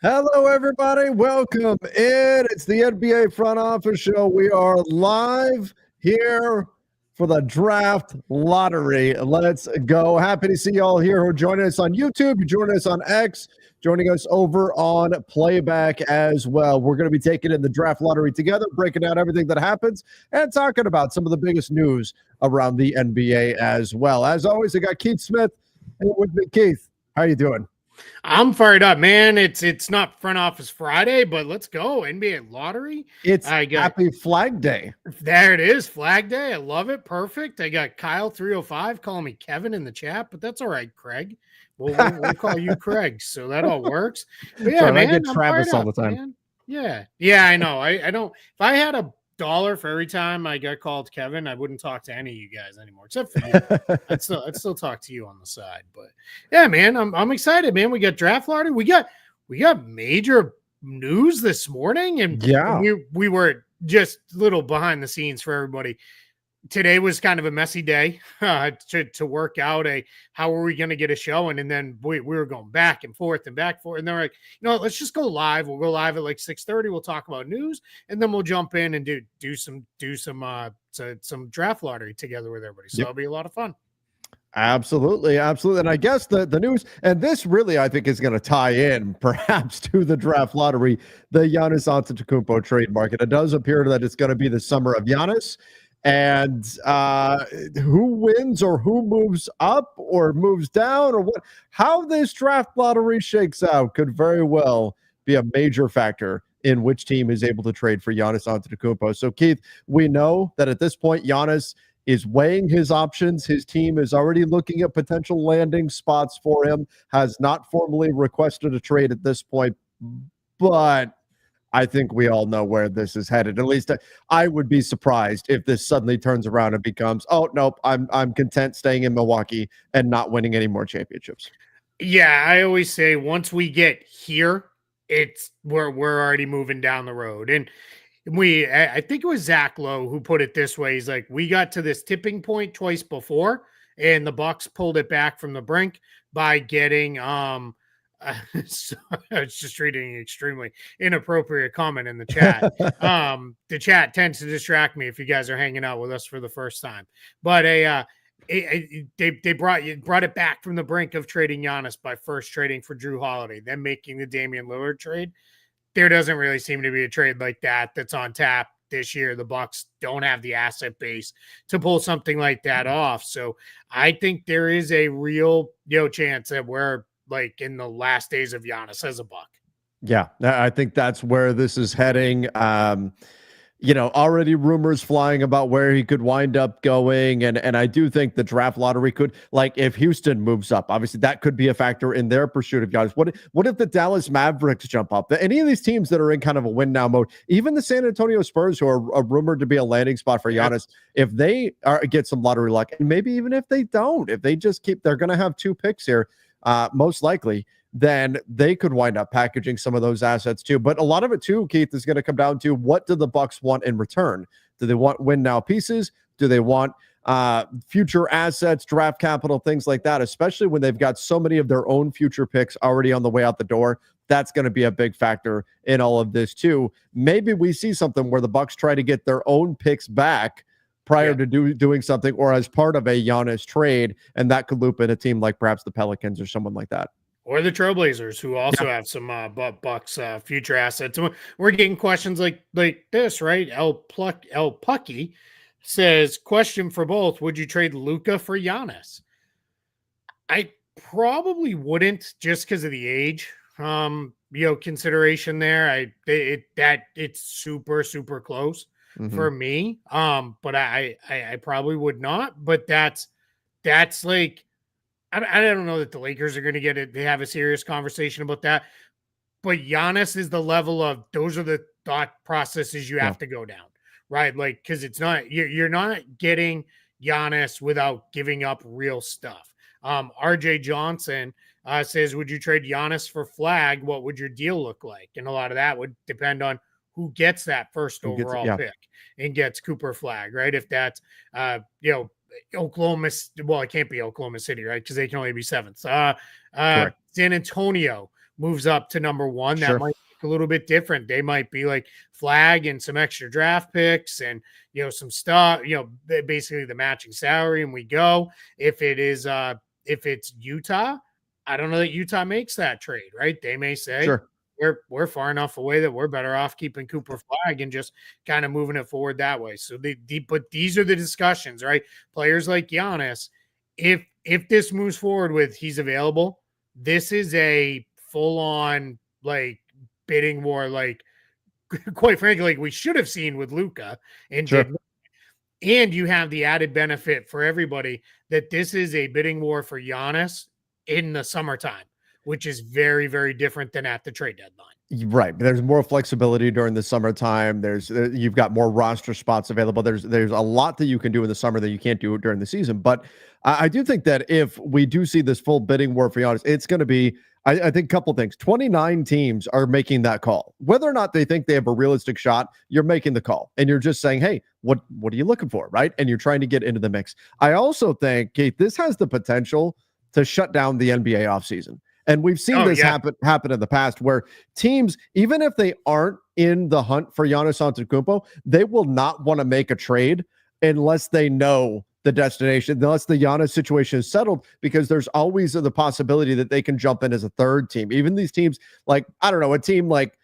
Hello, everybody. Welcome in. It's the NBA Front Office Show. We are live here for the draft lottery. Let's go. Happy to see you all here who are joining us on YouTube, you're joining us on X, joining us over on Playback as well. We're going to be taking in the draft lottery together, breaking down everything that happens, and talking about some of the biggest news around the NBA as well. As always, I got Keith Smith with me. Keith, how you doing? I'm fired up, man. It's not Front Office Friday, but let's go. NBA lottery. It's I got Happy Flag Day. There it is, Flag Day. I love it. Perfect. I got Kyle 305 calling me Kevin in the chat, but that's all right, Craig. We'll call you Craig, so that all works. But yeah, Sorry, man, I get I'm Travis fired all up, the time. man. Yeah, I know. I don't. If I had $1 for every time I got called Kevin, I wouldn't talk to any of you guys anymore, except for you. I'd still talk to you on the side. But yeah, man, I'm excited, man. We got draft lottery. We got major news this morning, and Yeah. we were just a little behind the scenes for everybody. Today was kind of a messy day to work out how are we going to get a show, and then we were going back and forth, and then we're like, let's just go live. We'll go live at like 6:30. We'll talk about news, and then we'll jump in and do some draft lottery together with everybody. So it'll be a lot of fun. Absolutely. And I guess the news, and this really I think is going to tie in perhaps to the draft lottery, the Giannis Antetokounmpo trade market. It does appear that it's going to be the summer of Giannis. And who wins or who moves up or moves down or how this draft lottery shakes out could very well be a major factor in which team is able to trade for Giannis Antetokounmpo. So, Keith, we know that at this point, Giannis is weighing his options. His team is already looking at potential landing spots for him, has not formally requested a trade at this point, but I think we all know where this is headed. At least I would be surprised if this suddenly turns around and becomes, oh, nope, I'm content staying in Milwaukee and not winning any more championships. Yeah, I always say once we get here, we're already moving down the road. And I think it was Zach Lowe who put it this way. He's like, we got to this tipping point twice before, and the Bucks pulled it back from the brink by getting so I was just reading an extremely inappropriate comment in the chat. The chat tends to distract me if you guys are hanging out with us for the first time. But they brought it back from the brink of trading Giannis by first trading for Drew Holiday, then making the Damian Lillard trade. There doesn't really seem to be a trade like that's on tap this year. The Bucks don't have the asset base to pull something like that off. So I think there is a real chance that we're like in the last days of Giannis as a Buck. Yeah, I think that's where this is heading. Already rumors flying about where he could wind up going. And I do think the draft lottery could, like, if Houston moves up, obviously that could be a factor in their pursuit of Giannis. What if the Dallas Mavericks jump up? Any of these teams that are in kind of a win now mode, even the San Antonio Spurs, who are rumored to be a landing spot for Giannis, if they get some lottery luck, and maybe even if they don't, if they just they're going to have 2 picks here, most likely, then they could wind up packaging some of those assets too. But a lot of it too, Keith, is going to come down to what do the Bucks want in return? Do they want win now pieces? Do they want future assets, draft capital, things like that, especially when they've got so many of their own future picks already on the way out the door? That's going to be a big factor in all of this too. Maybe we see something where the Bucks try to get their own picks back prior to doing something, or as part of a Giannis trade, and that could loop in a team like perhaps the Pelicans or someone like that. Or the Trailblazers, who also have some Bucks future assets. We're getting questions like this, right? El Pucky says, question for both. Would you trade Luka for Giannis? I probably wouldn't, just because of the age consideration there. It's super, super close for me. But I probably would not. But that's like, I don't know that the Lakers are going to get it. They have a serious conversation about that. But Giannis is the level of, those are the thought processes you have to go down, right? Like, because it's not, you're not getting Giannis without giving up real stuff. RJ Johnson says, would you trade Giannis for Flag? What would your deal look like? And a lot of that would depend on who gets that first overall pick and gets Cooper Flag, right? If that's, Oklahoma, well, it can't be Oklahoma City, right? Because they can only be 7th. San Antonio moves up to number one, that Sure. might look a little bit different. They might be like flag and some extra draft picks and some stuff, basically the matching salary, and we go. If it's Utah, I don't know that Utah makes that trade, right? They may say Sure. we're far enough away that we're better off keeping Cooper Flag and just kind of moving it forward that way. So but these are the discussions, right? Players like Giannis, if this moves forward with he's available, this is a full on like bidding war, like quite frankly, like we should have seen with Luka and did. Sure. And you have the added benefit for everybody that this is a bidding war for Giannis in the summertime, which is very, very different than at the trade deadline. Right. There's more flexibility during the summertime. You've got more roster spots available. There's a lot that you can do in the summer that you can't do during the season. But I do think that if we do see this full bidding war for Giannis, it's going to be, I think, a couple things. 29 teams are making that call. Whether or not they think they have a realistic shot, you're making the call. And you're just saying, hey, what are you looking for? Right. And you're trying to get into the mix. I also think, Kate, this has the potential to shut down the NBA offseason. And we've seen happen in the past where teams, even if they aren't in the hunt for Giannis Antetokounmpo, they will not want to make a trade unless they know the destination, unless the Giannis situation is settled, because there's always the possibility that they can jump in as a third team. Even these teams like, I don't know, a team like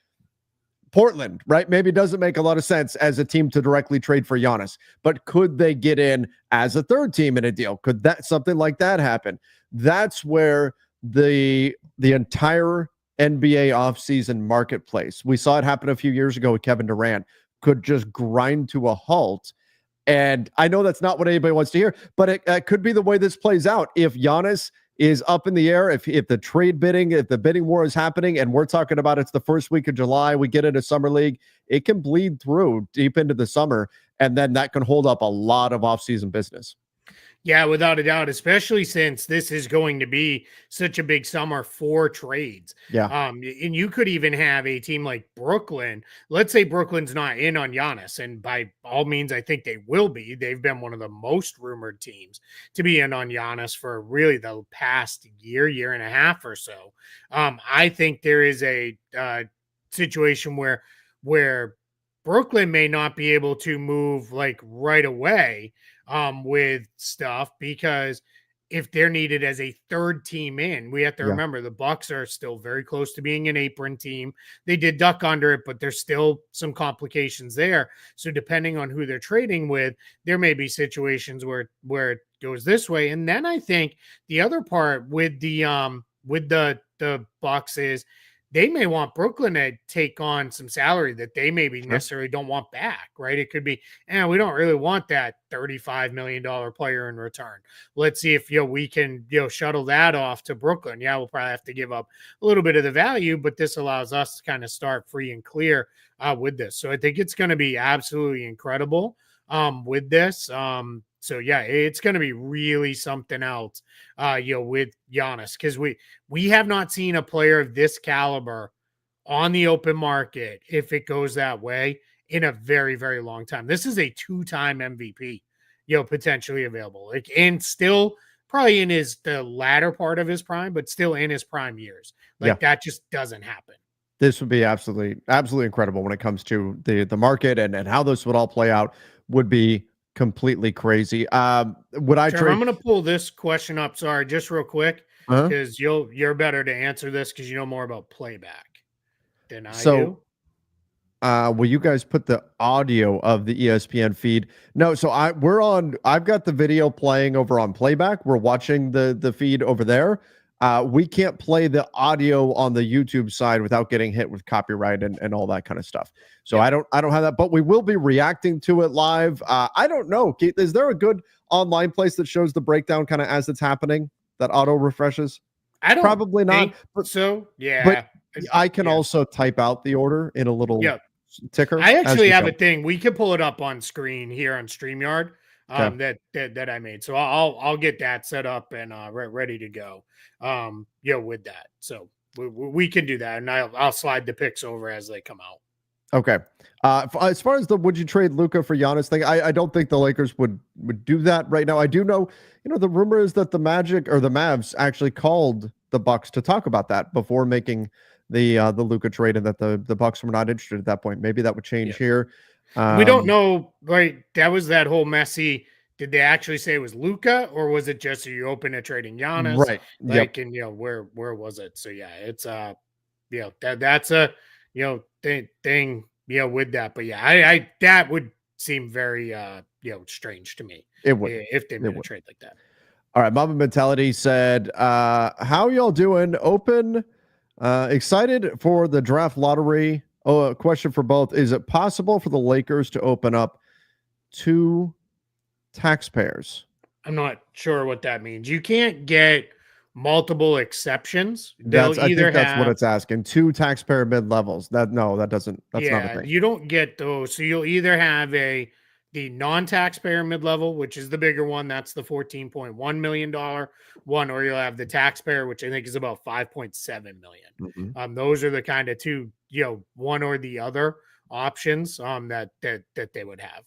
Portland, right? Maybe it doesn't make a lot of sense as a team to directly trade for Giannis, but could they get in as a third team in a deal? Could something like that happen? That's where the entire NBA offseason marketplace, we saw it happen a few years ago with Kevin Durant, could just grind to a halt. And I know that's not what anybody wants to hear, but it could be the way this plays out. If Giannis is up in the air, if the trade bidding, if the bidding war is happening, and we're talking about it's the first week of July, we get into summer league, it can bleed through deep into the summer, and then that can hold up a lot of offseason business. Yeah, without a doubt, especially since this is going to be such a big summer for trades. Yeah. And you could even have a team like Brooklyn. Let's say Brooklyn's not in on Giannis, and by all means, I think they will be. They've been one of the most rumored teams to be in on Giannis for really the past year and a half or so. I think there is a situation where Brooklyn may not be able to move like right away with stuff, because if they're needed as a third team in, we have to remember the Bucks are still very close to being an apron team. They did duck under it, but there's still some complications there. So depending on who they're trading with, there may be situations where it goes this way. And then I think the other part with the Bucks is they may want Brooklyn to take on some salary that they maybe necessarily don't want back, right? It could be, we don't really want that $35 million player in return. Let's see if, we can, shuttle that off to Brooklyn. Yeah, we'll probably have to give up a little bit of the value, but this allows us to kind of start free and clear with this. So I think it's going to be absolutely incredible with this. So yeah, it's going to be really something else, with Giannis, because we have not seen a player of this caliber on the open market, if it goes that way, in a very, very long time. This is a 2-time MVP, potentially available, and still probably in the latter part of his prime, but still in his prime years. That just doesn't happen. This would be absolutely incredible when it comes to the market and how this would all play out. Would be completely crazy. Would I trade? I'm going to pull this question up. Sorry, just real quick, because you're better to answer this because you know more about playback than I do. Will you guys put the audio of the ESPN feed? No. So I've got the video playing over on playback. We're watching the feed over there. We can't play the audio on the YouTube side without getting hit with copyright and all that kind of stuff. So I don't have that, but we will be reacting to it live. I don't know, Keith, is there a good online place that shows the breakdown kind of as it's happening that auto refreshes? I don't probably not. But so yeah, but I can also type out the order in a little ticker. I actually have a thing. We can pull it up on screen here on StreamYard. That I made. So I'll get that set up and ready to go. With that. So we can do that, and I'll slide the picks over as they come out. Okay. As far as the would you trade Luka for Giannis thing, I don't think the Lakers would do that right now. I do know, the rumor is that the Magic or the Mavs actually called the Bucks to talk about that before making the Luka trade and that the Bucks were not interested at that point. Maybe that would change Yeah. here. We don't know, right? That was that whole messy. Did they actually say it was Luca, or was it just you open to trading Giannis? Right. Yep. Like, and where was it? So yeah, it's that's a thing with that. But yeah, I that would seem very strange to me It would. if they It made a would. trade like that. All right. Mama Mentality said, how y'all doing? Open, excited for the draft lottery. Oh, a question for both. Is it possible for the Lakers to open up 2 taxpayers? I'm not sure what that means. You can't get multiple exceptions. They'll I either think that's what have it's asking. 2 taxpayer mid levels. That doesn't, that's not a Yeah, thing. you don't get those. So you'll either have the non-taxpayer mid-level, which is the bigger one, that's the $14.1 million one, or you'll have the taxpayer, which I think is about 5.7 million. Mhm. Those are the kind of two, one or the other options that they would have.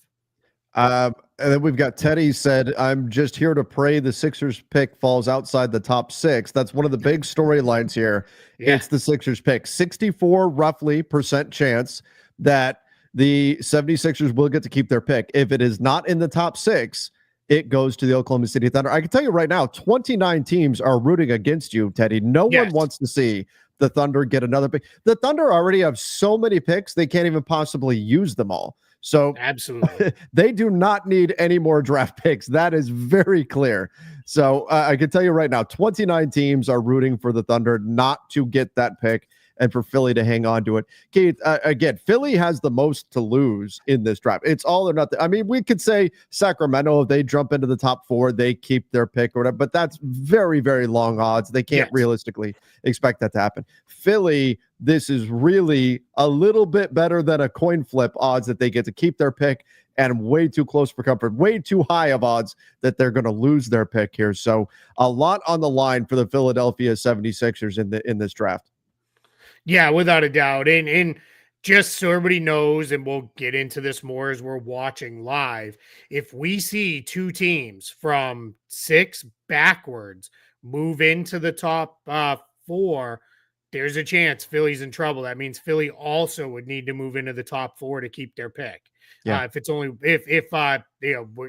And then we've got Teddy said, I'm just here to pray the Sixers pick falls outside the top 6. That's one of the big storylines here. Yeah. It's the Sixers pick. 64 roughly percent chance that the 76ers will get to keep their pick. If it is not in the top 6, it goes to the Oklahoma City Thunder. I can tell you right now, 29 teams are rooting against you, Teddy. No one wants to see the Thunder get another pick. The Thunder already have so many picks, they can't even possibly use them all. So absolutely, they do not need any more draft picks. That is very clear. So I can tell you right now, 29 teams are rooting for the Thunder not to get that pick and for Philly to hang on to it. Keith, again, Philly has the most to lose in this draft. It's all or nothing. I mean, we could say Sacramento, if they jump into the top 4, they keep their pick or whatever, but that's very, very long odds. They can't realistically expect that to happen. Philly, this is really a little bit better than a coin flip odds that they get to keep their pick, and way too close for comfort, way too high of odds that they're going to lose their pick here. So a lot on the line for the Philadelphia 76ers in this draft. Yeah, without a doubt. And just so everybody knows, and we'll get into this more as we're watching live, if we see 2 teams from 6 backwards move into the top 4, there's a chance Philly's in trouble. That means Philly also would need to move into the top 4 to keep their pick. Yeah. If it's only if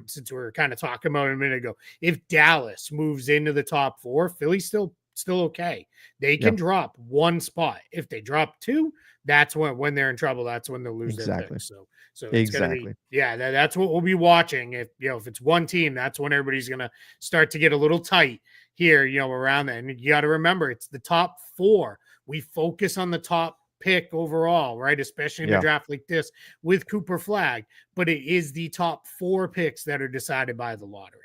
since we were kind of talking about it a minute ago, if Dallas moves into the top 4, Philly's still okay. They can drop 1 spot. If they drop 2, that's when they're in trouble. That's when they'll lose their pick. So it's gonna be that's what we'll be watching. If it's one team, that's when everybody's gonna start to get a little tight here, around that. And you got to remember, it's the top 4. We focus on the top pick overall, right? Especially in a draft like this with Cooper Flag, but it is the top 4 picks that are decided by the lottery.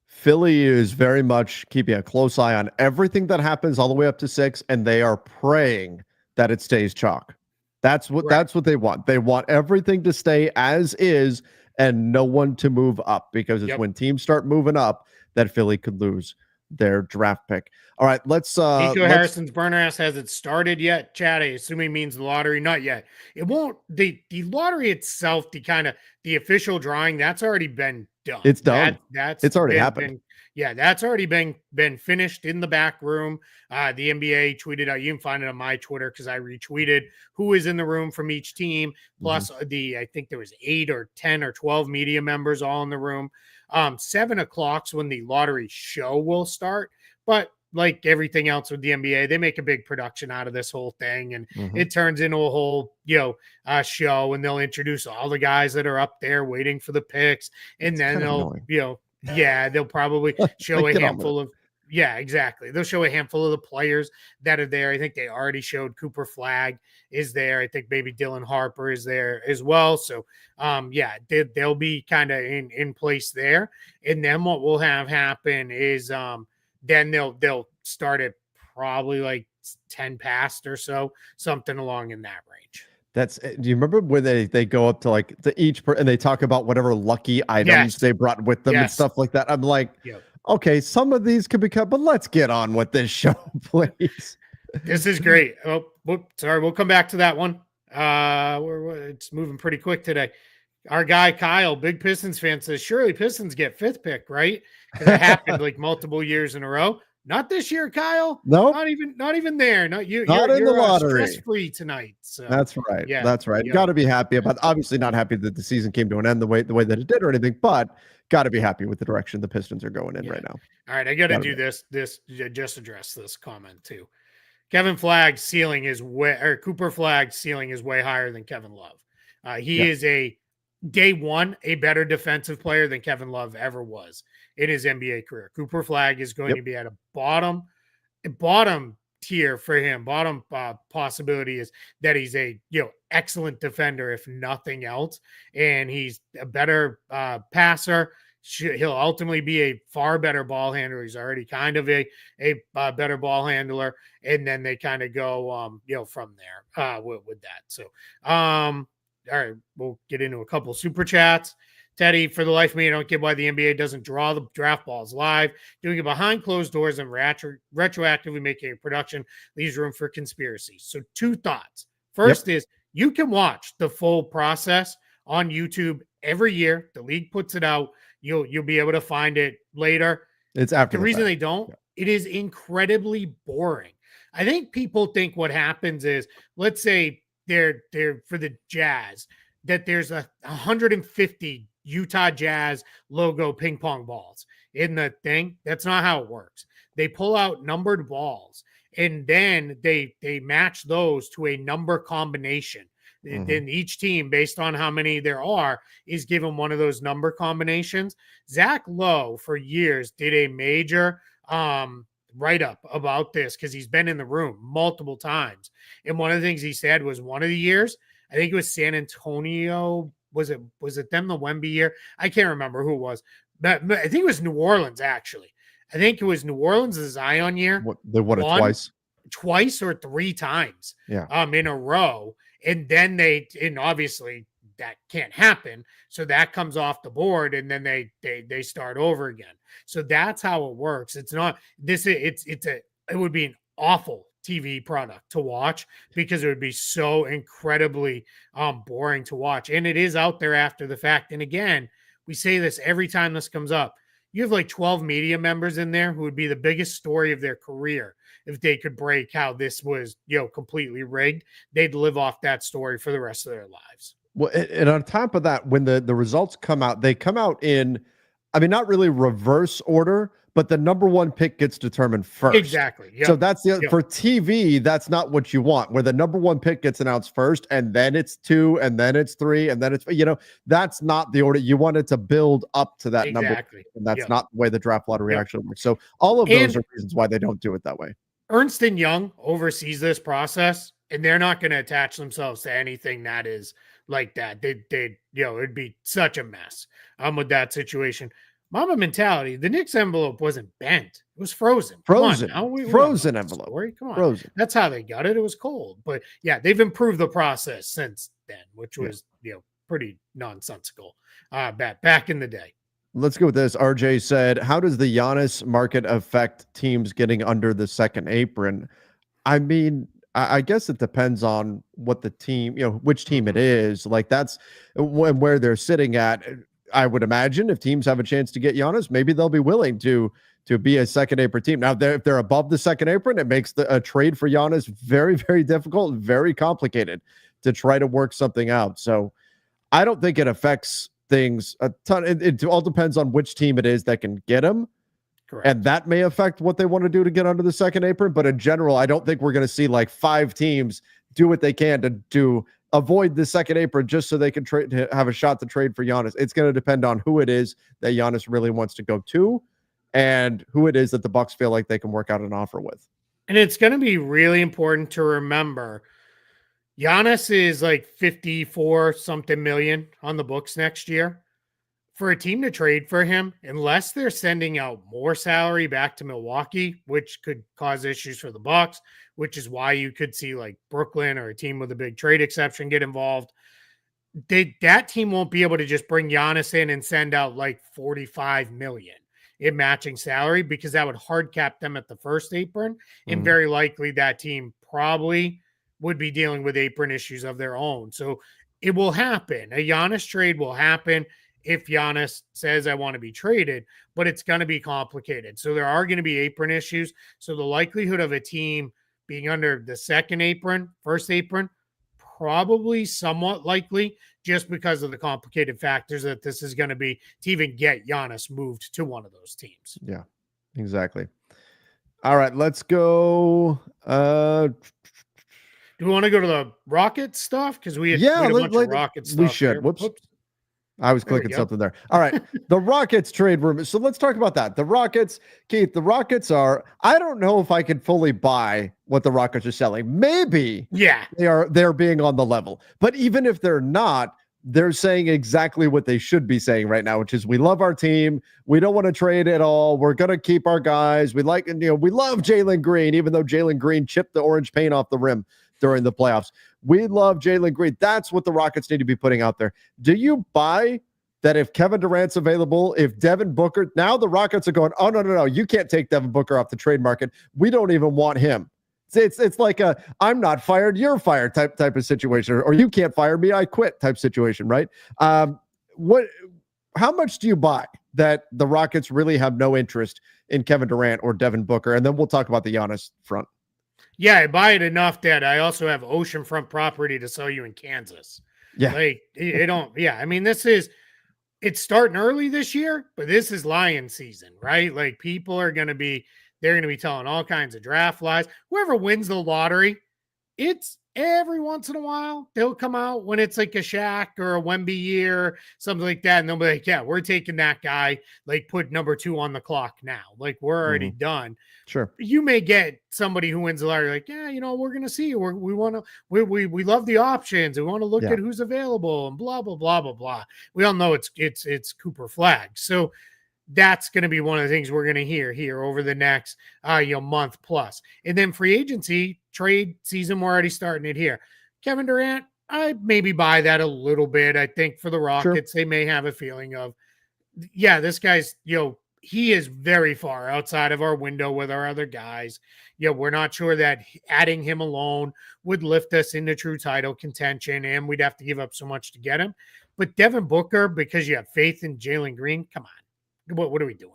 Philly is very much keeping a close eye on everything that happens all the way up to 6, and they are praying that it stays chalk. That's what they want. They want everything to stay as is and no one to move up, because it's when teams start moving up that Philly could lose their draft pick. All right, let's Nico Harrison's burner ass hasn't started yet. Chad, I assume he means the lottery. Not yet. It won't. The lottery itself, the official drawing, that's already been done. It's done. It's already happened. That's already been finished in the back room. The NBA tweeted out. You can find it on my Twitter because I retweeted who is in the room from each team. Plus I think there was 8 or 10 or 12 media members all in the room. 7 o'clock's when the lottery show will start. But like everything else with the NBA, they make a big production out of this whole thing, and it turns into a whole, show, and they'll introduce all the guys that are up there waiting for the picks, and then they'll, they'll probably show a handful of, exactly. They'll show a handful of the players that are there. I think they already showed Cooper Flag is there. I think maybe Dylan Harper is there as well. So, they'll be kind of in place there. And then what we'll have happen is, then they'll start at probably like 10 past or so, something along in that range. Do you remember when they go up to like to each and they talk about whatever lucky items they brought with them and stuff like that? I'm like, okay, some of these could be cut, but let's get on with this show, please. This is great. Oh, sorry, we'll come back to that one. It's moving pretty quick today. Our guy Kyle, big Pistons fan, says surely Pistons get 5th pick, right? Because it happened like multiple years in a row. Not this year, Kyle. Nope. Not even there. No, Not in the you're lottery. stress free tonight. So That's right. yeah, That's right. yeah, Got to be happy about. Obviously, not happy that the season came to an end the way that it did or anything, but got to be happy with the direction the Pistons are going in yeah. right now. All right, I got to Gotta do be. this. Just address this comment too. Kevin Flagg's ceiling is Cooper Flagg's ceiling is way higher than Kevin Love. He Yeah. is a day one a better defensive player than Kevin Love ever was in his NBA career. Cooper Flagg is going to be at a bottom tier for him. Bottom possibility is that he's a excellent defender, if nothing else, and he's a better passer. He'll ultimately be a far better ball handler. He's already kind of a better ball handler, and then they kind of go from there with that. So all right, we'll get into a couple super chats. Teddy, for the life of me, I don't get why the NBA doesn't draw the draft balls live. Doing it behind closed doors and retroactively making a production leaves room for conspiracy. So, two thoughts. First is you can watch the full process on YouTube every year. The league puts it out. You'll be able to find it later. It's after the reason they don't. It is incredibly boring. I think people think what happens is, let's say they're for the Jazz, that there's 150 Utah Jazz logo ping pong balls in the thing. That's not how it works. They pull out numbered balls and then they match those to a number combination. Mm-hmm. Then each team, based on how many there are, is given one of those number combinations. Zach Lowe, for years, did a major write-up about this because he's been in the room multiple times. And one of the things he said was one of the years, I think it was San Antonio. Was it them the Wemby year? I can't remember who it was. But I think it was New Orleans, actually. I think it was New Orleans' Zion year. They won it twice or three times in a row. And then and obviously that can't happen. So that comes off the board and then they start over again. So that's how it works. It's not this. It would be an awful TV product to watch because it would be so incredibly boring to watch. And it is out there after the fact. And again, we say this every time this comes up. You have like 12 media members in there who would be the biggest story of their career if they could break how this was, completely rigged. They'd live off that story for the rest of their lives. Well, and on top of that, when the results come out, they come out in, I mean, not really reverse order, but the number one pick gets determined first. Exactly. Yep. So that's for TV, that's not what you want, where the number one pick gets announced first, and then it's 2, and then it's 3, and then it's, that's not the order. You want it to build up to that number. And that's not the way the draft lottery actually works. So all of those are reasons why they don't do it that way. Ernst & Young oversees this process, and they're not going to attach themselves to anything that is like that. It'd be such a mess with that situation. Mama mentality. The Knicks envelope wasn't bent; it was frozen. Frozen envelope. Come on, frozen. That's how they got it. It was cold, but yeah, they've improved the process since then, which was pretty nonsensical back in the day. Let's go with this. RJ said, "How does the Giannis market affect teams getting under the second apron?" I mean, I guess it depends on what the team, which team it is. Like that's where they're sitting at. I would imagine if teams have a chance to get Giannis, maybe they'll be willing to be a second apron team. Now, if they're above the second apron, it makes a trade for Giannis very, very difficult and very complicated to try to work something out. So I don't think it affects things a ton. It all depends on which team it is that can get him. Correct. And that may affect what they want to do to get under the second apron. But in general, I don't think we're going to see like 5 teams do what they can to avoid the second apron just so they can have a shot to trade for Giannis. It's going to depend on who it is that Giannis really wants to go to and who it is that the Bucks feel like they can work out an offer with. And it's going to be really important to remember Giannis is like 54 something million on the books next year. For a team to trade for him, unless they're sending out more salary back to Milwaukee, which could cause issues for the Bucks, which is why you could see like Brooklyn or a team with a big trade exception get involved. That team won't be able to just bring Giannis in and send out like 45 million in matching salary because that would hard cap them at the first apron. And very likely that team probably would be dealing with apron issues of their own. So it will happen. A Giannis trade will happen. if Giannis says I want to be traded, but it's going to be complicated. So there are going to be apron issues. So the likelihood of a team being under the second apron, first apron, probably somewhat likely, just because of the complicated factors that this is going to be to even get Giannis moved to one of those teams. Yeah, exactly. All right, let's go. Do we want to go to the Rocket stuff? Because we Yeah, had a bunch of Rocket we stuff should. here. Whoops. Oops, I was there we clicking go. something there. All right. The Rockets trade rumors. So let's talk about that. The Rockets, Keith, the Rockets are, I don't know if I can fully buy what the Rockets are selling. Maybe they're being on the level. But even if they're not, they're saying exactly what they should be saying right now, which is we love our team. We don't want to trade at all. We're going to keep our guys. We love Jalen Green, even though Jalen Green chipped the orange paint off the rim during the playoffs. We love Jalen Green. That's what the Rockets need to be putting out there. Do you buy that if Kevin Durant's available, if Devin Booker, now the Rockets are going, oh, no, you can't take Devin Booker off the trade market. We don't even want him. It's like a I'm not fired, you're fired type of situation, or you can't fire me, I quit type situation, right? How much do you buy that the Rockets really have no interest in Kevin Durant or Devin Booker? And then we'll talk about the Giannis front. Yeah, I buy it enough that I also have oceanfront property to sell you in Kansas. Yeah. Like it don't, yeah. I mean, it's starting early this year, but this is lion season, right? Like they're going to be telling all kinds of draft lies. Whoever wins the lottery, it's every once in a while they'll come out when it's like a Shaq or a Wemby year, something like that. And they'll be like, yeah, we're taking that guy, like put number 2 on the clock now. Like we're already done. Sure. You may get somebody who wins the lottery, like, yeah, we're going to see. We love the options. We want to look at who's available and blah, blah, blah, blah, blah. We all know it's Cooper Flag. So that's going to be one of the things we're going to hear here over the next month plus. And then free agency trade season, we're already starting it here. Kevin Durant, I maybe buy that a little bit. I think for the Rockets, they may have a feeling of, yeah, this guy's, he is very far outside of our window with our other guys. We're not sure that adding him alone would lift us into true title contention, and we'd have to give up so much to get him. But Devin Booker, because you have faith in Jalen Green, come on. What are we doing?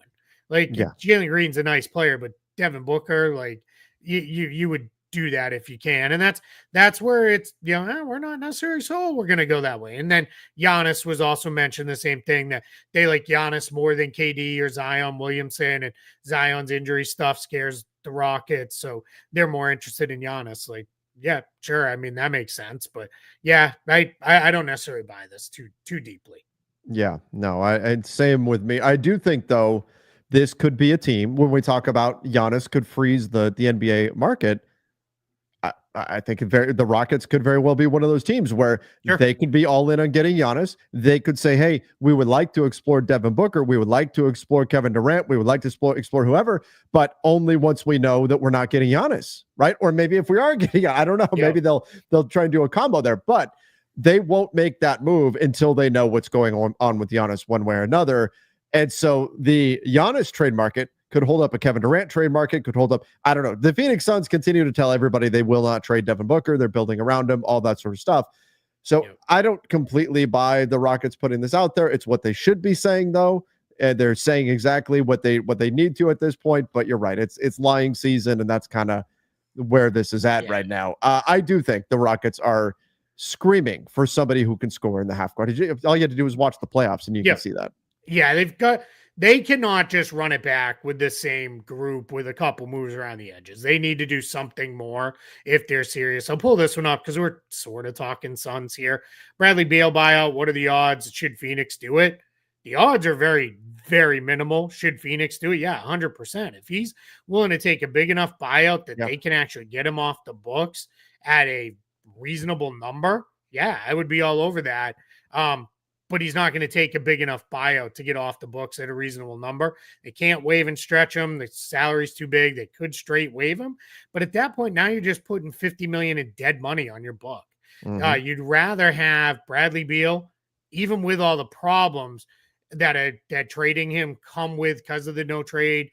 Like, Jalen Green's a nice player, but Devin Booker, like, you would do that if you can. And that's where it's, we're not necessarily sold we're going to go that way. And then Giannis was also mentioned the same thing, that they like Giannis more than KD or Zion Williamson, and Zion's injury stuff scares the Rockets. So they're more interested in Giannis. Like, yeah, sure. I mean, that makes sense. But yeah, I don't necessarily buy this too deeply. Yeah, no, I same with me. I do think though, this could be a team when we talk about Giannis could freeze the NBA market. I think the Rockets could very well be one of those teams where they could be all in on getting Giannis. They could say, hey, we would like to explore Devin Booker. We would like to explore Kevin Durant. We would like to explore whoever, but only once we know that we're not getting Giannis, right? Or maybe if we are getting, I don't know, maybe they'll try and do a combo there, but they won't make that move until they know what's going on with Giannis one way or another. And so the Giannis trade market could hold up a Kevin Durant trade market, could hold up, I don't know. The Phoenix Suns continue to tell everybody they will not trade Devin Booker. They're building around him, all that sort of stuff. So I don't completely buy the Rockets putting this out there. It's what they should be saying, though. And they're saying exactly what they need to at this point. But you're right. It's lying season, and that's kind of where this is at right now. I do think the Rockets are screaming for somebody who can score in the half court. All you had to do is watch the playoffs, and you can see that. Yeah, they cannot just run it back with the same group with a couple moves around the edges. They need to do something more if they're serious. I'll pull this one up because we're sort of talking Suns here. Bradley Beal buyout. What are the odds? Should Phoenix do it? The odds are very, very minimal. Should Phoenix do it? Yeah, 100%. If he's willing to take a big enough buyout that they can actually get him off the books at a reasonable number, yeah, I would be all over that. But he's not going to take a big enough buyout to get off the books at a reasonable number. They can't waive and stretch him. The salary's too big. They could straight waive him. But at that point, now you're just putting $50 million in dead money on your book. You'd rather have Bradley Beal, even with all the problems that trading him come with because of the no trade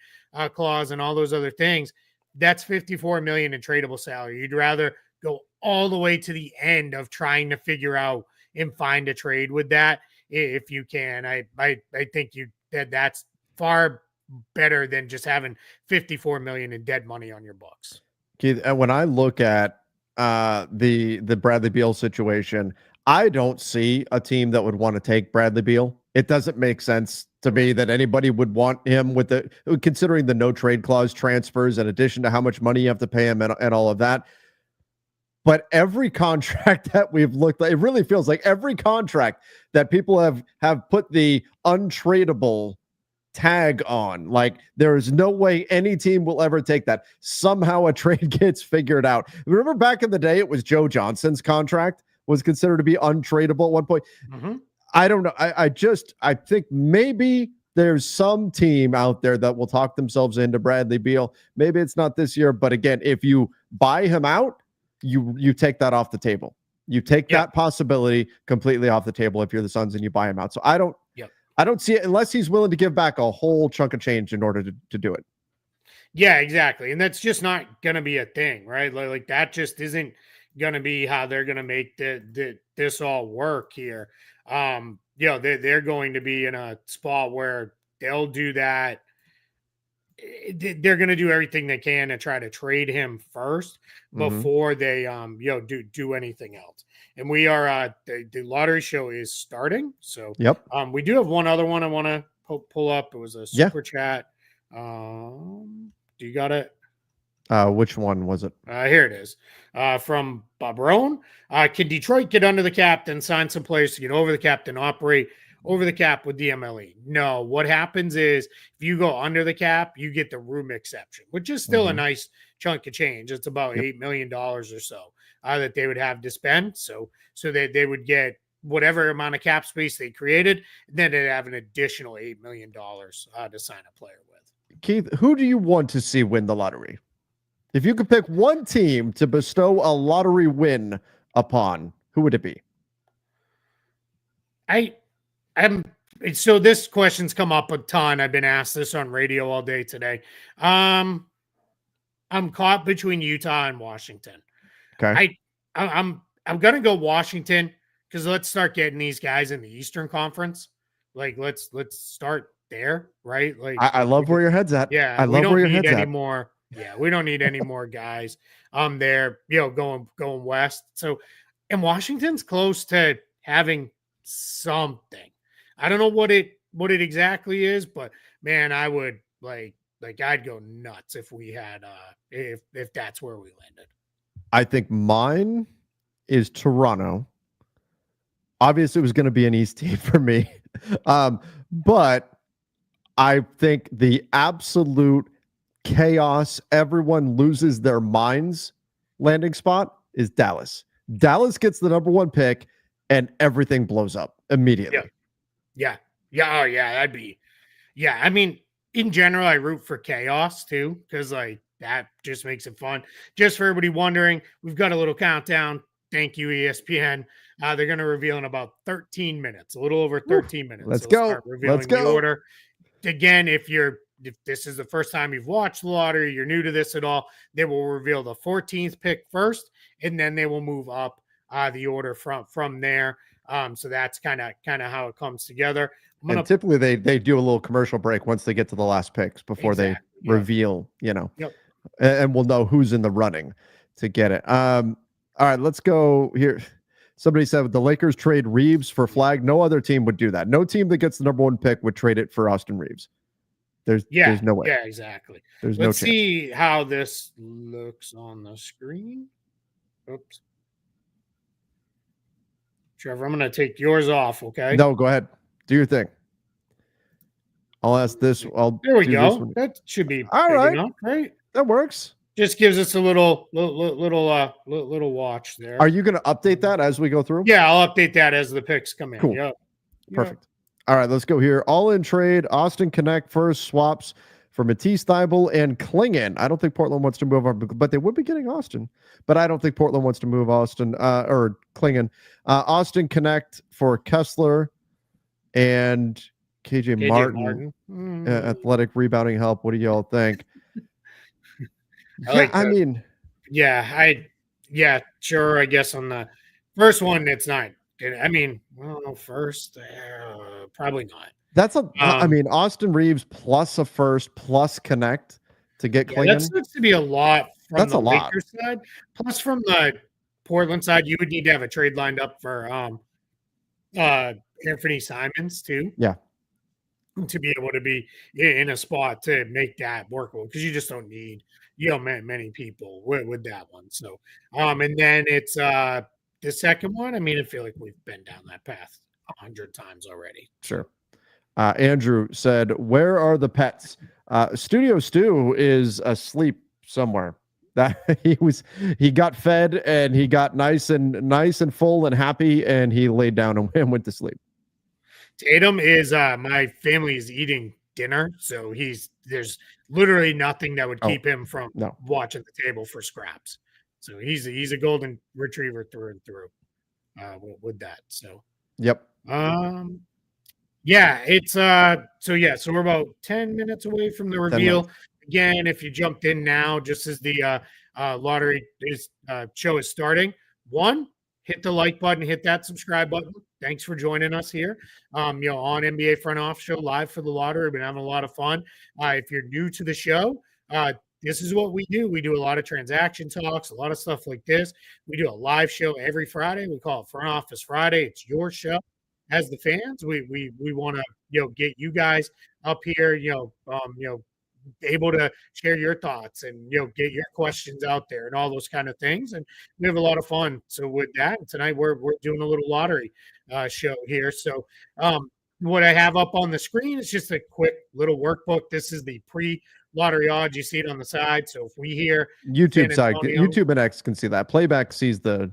clause and all those other things. That's $54 million in tradable salary. You'd rather go all the way to the end of trying to figure out and find a trade with that if you can. I think that's far better than just having 54 million in dead money on your books. Keith, and when I look at the Bradley Beal situation, I don't see a team that would want to take Bradley Beal. It doesn't make sense to me that anybody would want him with considering the no trade clause transfers in addition to how much money you have to pay him and all of that. But every contract that we've looked at, it really feels like every contract that people have put the untradeable tag on, like there is no way any team will ever take that. Somehow a trade gets figured out. Remember back in the day, it was Joe Johnson's contract was considered to be untradeable at one point. Mm-hmm. I don't know. I think maybe there's some team out there that will talk themselves into Bradley Beal. Maybe it's not this year, but again, if you buy him out, you take that off the table. You take that possibility completely off the table if you're the Suns and you buy him out. So I don't see it unless he's willing to give back a whole chunk of change in order to do it. Yeah, exactly. And that's just not going to be a thing, right? Like that just isn't going to be how they're going to make this all work here. They're going to be in a spot where they'll do that. They're going to do everything they can to try to trade him first before they do anything else. And we are the lottery show is starting. So we do have one other one I want to pull up. It was a super chat. Do you got it? Which one was it? Here it is. From Bob Rowan. Can Detroit get under the cap and sign some players to get over the cap and operate over the cap with the MLE? No. What happens is if you go under the cap, you get the room exception, which is still a nice chunk of change. It's about $8 million or so that they would have to spend. So they would get whatever amount of cap space they created, and then they'd have an additional $8 million to sign a player with. Keith, who do you want to see win the lottery? If you could pick one team to bestow a lottery win upon, who would it be? So this question's come up a ton. I've been asked this on radio all day today. I'm caught between Utah and Washington. Okay. I'm gonna go Washington because let's start getting these guys in the Eastern Conference. Like let's start there, right? Like I love where your head's at. Yeah, I love where your head's at. More. Yeah, we don't need any more guys there, going west. So, and Washington's close to having something. I don't know what it exactly is, but man, I would like I'd go nuts if we had if that's where we landed. I think mine is Toronto. Obviously, it was going to be an East team for me, but I think the absolute chaos, everyone loses their minds landing spot is Dallas. Dallas gets the number 1 pick and everything blows up immediately. Yeah. Oh yeah. That'd be, I mean, in general, I root for chaos too, because like that just makes it fun. Just for everybody wondering, we've got a little countdown. Thank you, ESPN. They're going to reveal in about 13 minutes, a little over 13 minutes. Let's go. Revealing the order. Again, if this is the first time you've watched the lottery, you're new to this at all, they will reveal the 14th pick first, and then they will move up the order from there. So that's kind of how it comes together. And typically they do a little commercial break once they get to the last picks before they reveal, and we'll know who's in the running to get it. All right, let's go here. Somebody said the Lakers trade Reeves for Flag. No other team would do that. No team that gets the number 1 pick would trade it for Austin Reeves. There's no way. Yeah, exactly. There's no chance. Let's see how this looks on the screen. Oops. Trevor, I'm going to take yours off, okay? No, go ahead. Do your thing. I'll ask this. There we go. That should be all right. Enough, right? That works. Just gives us a little watch there. Are you going to update that as we go through? Yeah, I'll update that as the picks come in. Cool. Yep. Perfect. All right, let's go here. All in trade. Austin Connect first swaps for Matisse Thybulle and Klingon. I don't think Portland wants to move on, but they would be getting Austin. But I don't think Portland wants to move Austin or Klingon. Austin Connect for Kessler and KJ Martin. Athletic rebounding help. What do y'all think? Sure. I guess on the first one, it's not I mean, well, first, probably not. That's a. I Um, mean, Austin Reeves plus a first plus connect to get yeah, that Klingon. seems to be a lot from That's the a lot. Lakers side. Plus, from the Portland side, you would need to have a trade lined up for uh Anthony Simons too, Yeah, to be able to be in a spot to make that workable, because you just don't need many people with that one. So and then it's the second one. I mean, I feel like we've been down that path 100 times already. sure. Andrew said, "Where are the pets?" Studio Stu is asleep somewhere. That he got fed and he got nice and full and happy, and he laid down and went to sleep. Tatum is my family is eating dinner, so there's literally nothing that would Oh keep him from no. watching the table for scraps. So he's a golden retriever through and through with that. So Yep. um yeah, it's so we're about 10 minutes away from the 10 minutes. reveal. Again, if you jumped in now, just as the lottery show is starting, one, hit the like button, hit that subscribe button. Thanks for joining us here. On NBA Front Office Show live for the lottery. We've been having a lot of fun. If you're new to the show, this is what we do. We do a lot of transaction talks, a lot of stuff like this. We do a live show every Friday. We call it Front Office Friday. It's your show. As the fans, we want to get you guys up here, able to share your thoughts and get your questions out there and all those kind of things, and we have a lot of fun. So with that, tonight we're doing a little lottery show here. So what I have up on the screen is just a quick little workbook. This is the pre-lottery odds. You see it on the side. So if we hear YouTube San side. Antonio, YouTube and X can see that. Playback sees the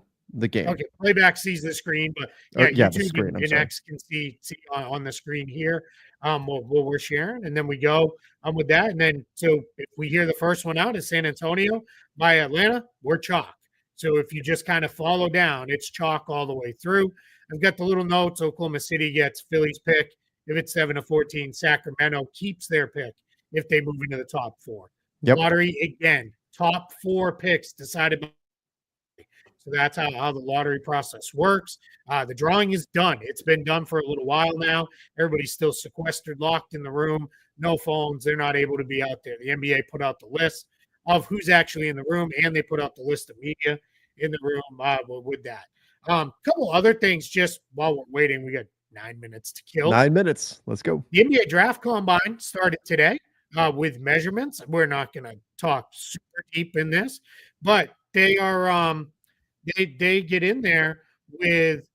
game. okay, playback sees the screen, but Or, yeah, yeah, the YouTube screen. I'm and sorry. X can see on the screen here what we're sharing, and then we go with that, and then so if we hear the first one out is San Antonio by Atlanta, we're chalk. So if you just kind of follow down, it's chalk all the way through. I've got the little notes. Oklahoma City gets Philly's pick if it's 7-14. Sacramento keeps their pick if they move into the top four. Yep. Lottery again, top four picks decided by. So that's how the lottery process works. The drawing is done. It's been done for a little while now. Everybody's still sequestered, locked in the room, no phones. They're not able to be out there. The NBA put out the list of who's actually in the room, and they put out the list of media in the room with that. Couple other things just while we're waiting. We got 9 minutes to kill. 9 minutes. Let's go. The NBA Draft Combine started today with measurements. We're not going to talk super deep in this, but they are they get in there with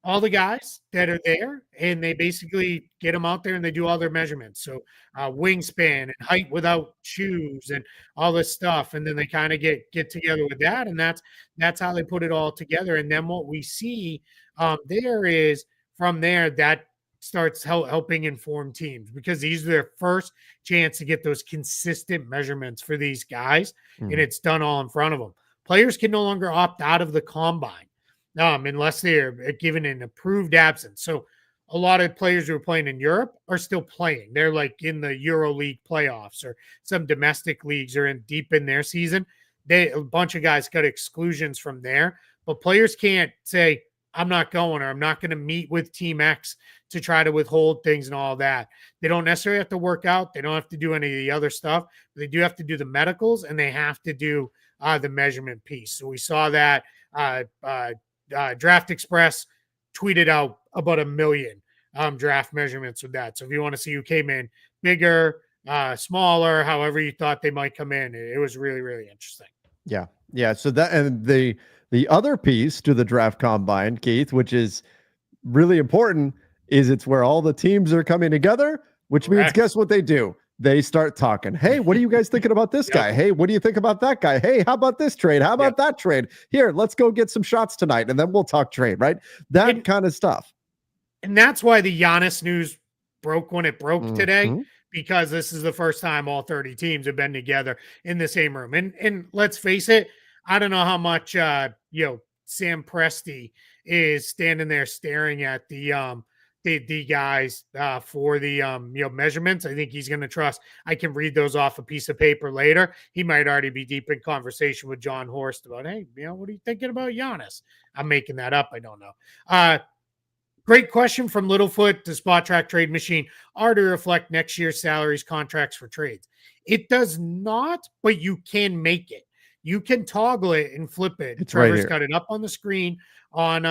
all the guys that are there, and they basically get them out there and they do all their measurements. So wingspan and height without shoes and all this stuff, and then they kind of get together with that, and that's how they put it all together. And then what we see there is from there that starts helping inform teams, because these are their first chance to get those consistent measurements for these guys, and it's done all in front of them. Players can no longer opt out of the combine unless they're given an approved absence. So a lot of players who are playing in Europe are still playing. They're like in the Euro League playoffs, or some domestic leagues are deep in their season. A bunch of guys got exclusions from there, but players can't say, I'm not going, or I'm not going to meet with Team X to try to withhold things and all that. They don't necessarily have to work out. They don't have to do any of the other stuff. They do have to do the medicals, and they have to do the measurement piece. So we saw that Draft Express tweeted out about 1 million draft measurements with that. So if you want to see who came in bigger, smaller, however you thought they might come in, it was really, really interesting. Yeah. Yeah. So that, and the other piece to the draft combine, Keith, which is really important, is it's where all the teams are coming together, which means guess what they do? They start talking. Hey, what are you guys thinking about this guy? Hey, what do you think about that guy? Hey, how about this trade? How about that trade? Here, let's go get some shots tonight, and then we'll talk trade, right? That kind of stuff. And that's why the Giannis news broke when it broke today, because this is the first time all 30 teams have been together in the same room. And let's face it, I don't know how much Sam Presti is standing there staring at the the guys for the measurements. I think he's going to trust. I can read those off a piece of paper later. He might already be deep in conversation with John Horst about, hey, what are you thinking about Giannis? I'm making that up. I don't know. Great question from Littlefoot. The Spot Track Trade Machine are to reflect next year's salaries, contracts for trades. It does not, but you can make it. You can toggle it and flip it. It's Trevor's right here. got it up on the screen on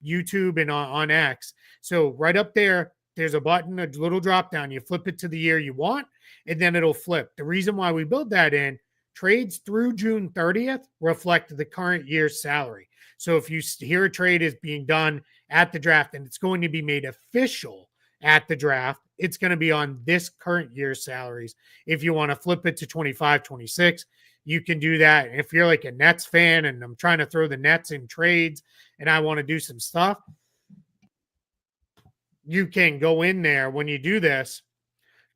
YouTube and on X. So right up there, there's a button, a little drop down. You flip it to the year you want, and then it'll flip. The reason why we build that in, trades through June 30th reflect the current year's salary. So if you hear a trade is being done at the draft and it's going to be made official at the draft, it's going to be on this current year's salaries. If you want to flip it to 25, 26, you can do that. If you're like a Nets fan and I'm trying to throw the Nets in trades and I want to do some stuff, you can go in there when you do this,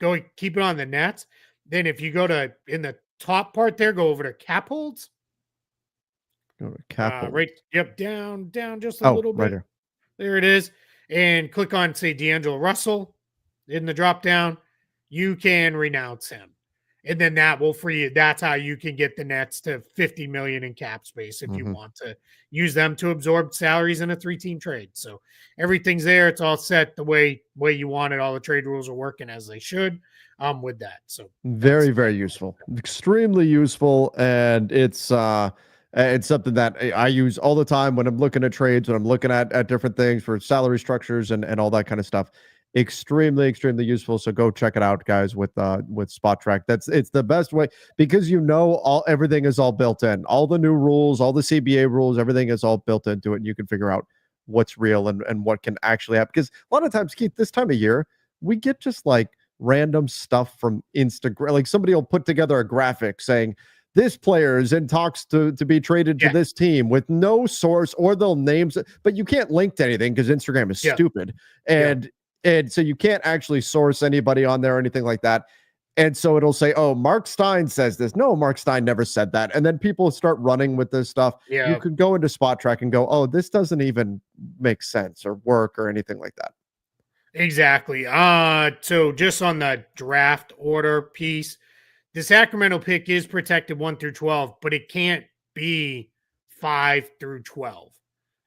go keep it on the Nets. Then if you go to in the top part there, go over to cap holds. Go to cap hold. Right. Yep. Down just a little bit. Right here. There it is. And click on, say, D'Angelo Russell in the drop down. You can renounce him. And then that will free you. That's how you can get the Nets to 50 million in cap space if you want to use them to absorb salaries in a 3-team trade. So everything's there. It's all set the way you want it. All the trade rules are working as they should with that. So very, very useful. Extremely useful. And it's something that I use all the time when I'm looking at trades, when I'm looking at different things for salary structures and all that kind of stuff. Extremely, extremely useful. So go check it out, guys, with Spot Track. It's the best way because everything is all built in. All the new rules, all the CBA rules, everything is all built into it. And you can figure out what's real and what can actually happen. Because a lot of times, Keith, this time of year, we get just like random stuff from Instagram. Like somebody will put together a graphic saying, this player is in talks to be traded to this team with no source, or they'll names it, but you can't link to anything because Instagram is stupid. And so you can't actually source anybody on there or anything like that. And so it'll say, oh, Mark Stein says this. No, Mark Stein never said that. And then people start running with this stuff. Yeah. You could go into Spot Track and go, oh, this doesn't even make sense or work or anything like that. Exactly. So just on the draft order piece, the Sacramento pick is protected 1 through 12, but it can't be 5 through 12.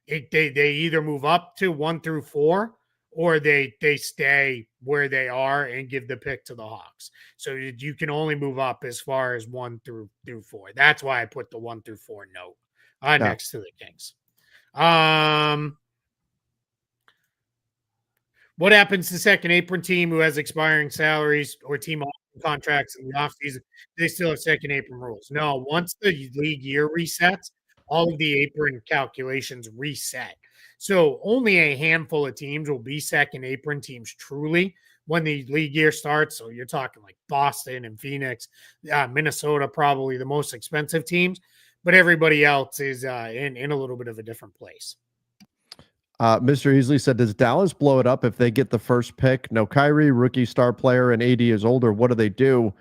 They either move up to 1 through 4, or they stay where they are and give the pick to the Hawks. So you can only move up as far as 1 through 4. That's why I put the 1 through 4 note next to the Kings. What happens to second apron team who has expiring salaries or team contracts in the offseason? They still have second apron rules. No, once the league year resets, all of the apron calculations reset. So only a handful of teams will be second apron teams truly when the league year starts. So you're talking like Boston and Phoenix, Minnesota, probably the most expensive teams, but everybody else is in a little bit of a different place. Mr. Easley said, does Dallas blow it up if they get the first pick? No Kyrie, rookie star player, and AD is older. What do they do?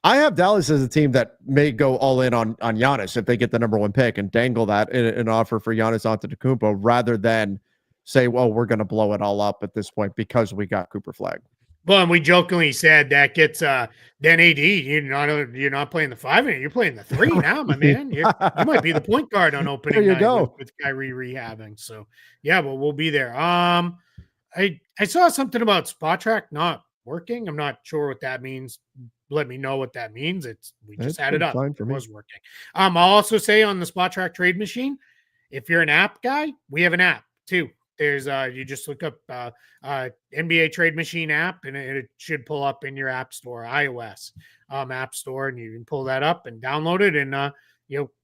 I have Dallas as a team that may go all in on Giannis if they get the number 1 pick and dangle that in an offer for Giannis Antetokounmpo rather than say, well, we're going to blow it all up at this point because we got Cooper Flag. Well, and we jokingly said that gets then AD. You're not playing the 5, you're playing the 3 now, my man. You might be the point guard on opening night with Kyrie rehabbing. So yeah, but we'll be there. I saw something about Spot Track not working. I'm not sure what that means. Let me know what that means. We just had it up. It was working. I'll also say on the Spot Track Trade Machine, if you're an app guy, we have an app too. There's you just look up NBA Trade Machine app, and it should pull up in your app store, iOS app store, and you can pull that up and download it, and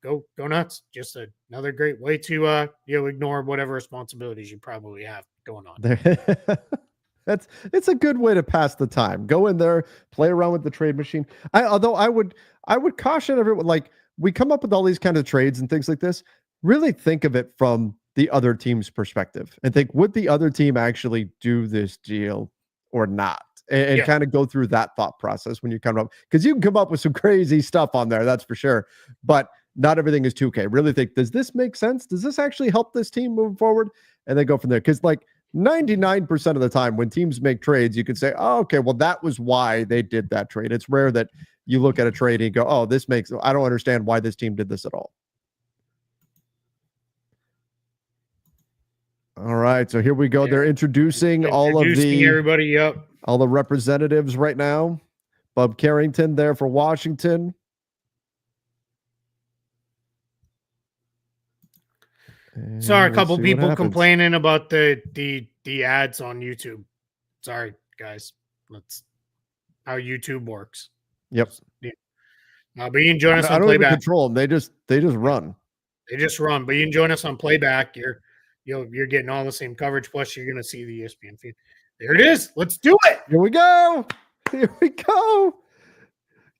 go nuts. Just another great way to ignore whatever responsibilities you probably have going on. It's a good way to pass the time. Go in there, play around with the trade machine. Although I would caution everyone, like, we come up with all these kind of trades and things like this, really think of it from the other team's perspective and think, would the other team actually do this deal or not? And kind of go through that thought process when you come up, because you can come up with some crazy stuff on there, that's for sure. But not everything is 2K. Really think, does this make sense? Does this actually help this team move forward? And then go from there. Because like 99% of the time when teams make trades, you can say, oh, okay, well, that was why they did that trade. It's rare that you look at a trade and go, oh, I don't understand why this team did this at all. All right, so here we go. They're introducing everybody up. All the representatives right now. Bub Carrington there for Washington. Sorry, a couple people complaining about the ads on YouTube. Sorry, guys. That's how YouTube works. Yep. Yeah. But you can join us on I don't playback. Even control them. They just run. They just run. But you can join us on playback. You're getting all the same coverage. Plus, you're going to see the ESPN feed. There it is. Let's do it. Here we go. Here we go.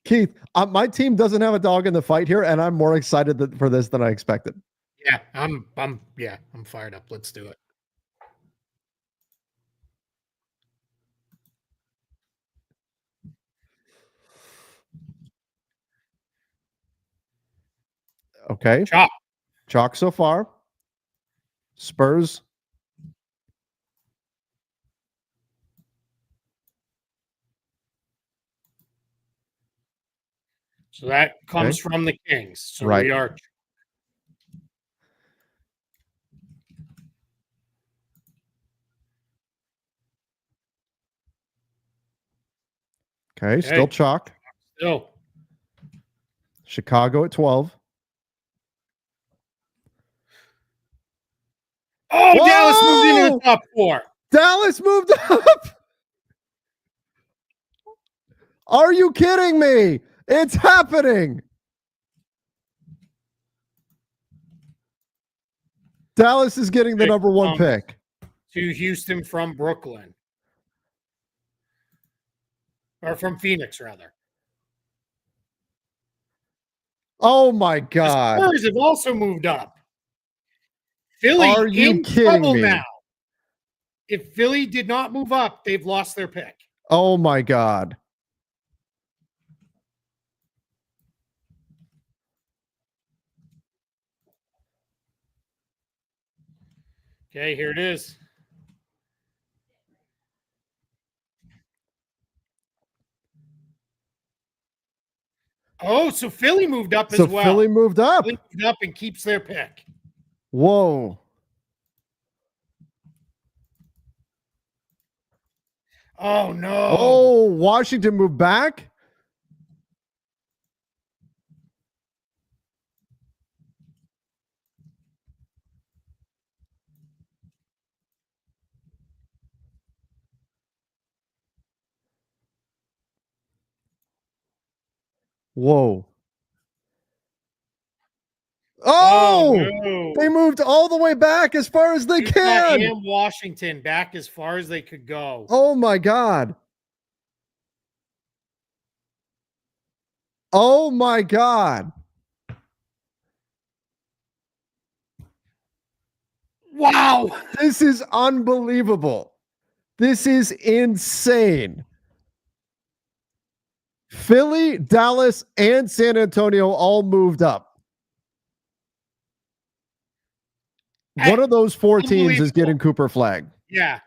Keith, my team doesn't have a dog in the fight here, and I'm more excited for this than I expected. Yeah, I'm fired up. Let's do it. Okay. Chalk so far. Spurs. So that comes from the Kings. So right. We are. Okay, still chalk. Still. Chicago at 12. Oh, whoa! Dallas moved into the top 4. Dallas moved up. Are you kidding me? It's happening. Dallas is getting the number 1 pick. To Houston from Brooklyn. Or from Phoenix, rather. Oh, my God. The Spurs have also moved up. Philly Are you in kidding trouble me? now. If Philly did not move up, they've lost their pick. Oh, my God. Okay, here it is. Oh, so Philly moved up as well. So Philly moved up. Philly moved up and keeps their pick. Whoa. Oh, no. Oh, Washington moved back? Whoa. Oh, no. They moved all the way back as far as they can. And Washington back as far as they could go. Oh, my God. Oh, my God. Wow. This is unbelievable. This is insane. Philly, Dallas, and San Antonio all moved up. One of those 4 teams is getting Cooper Flag. Yeah.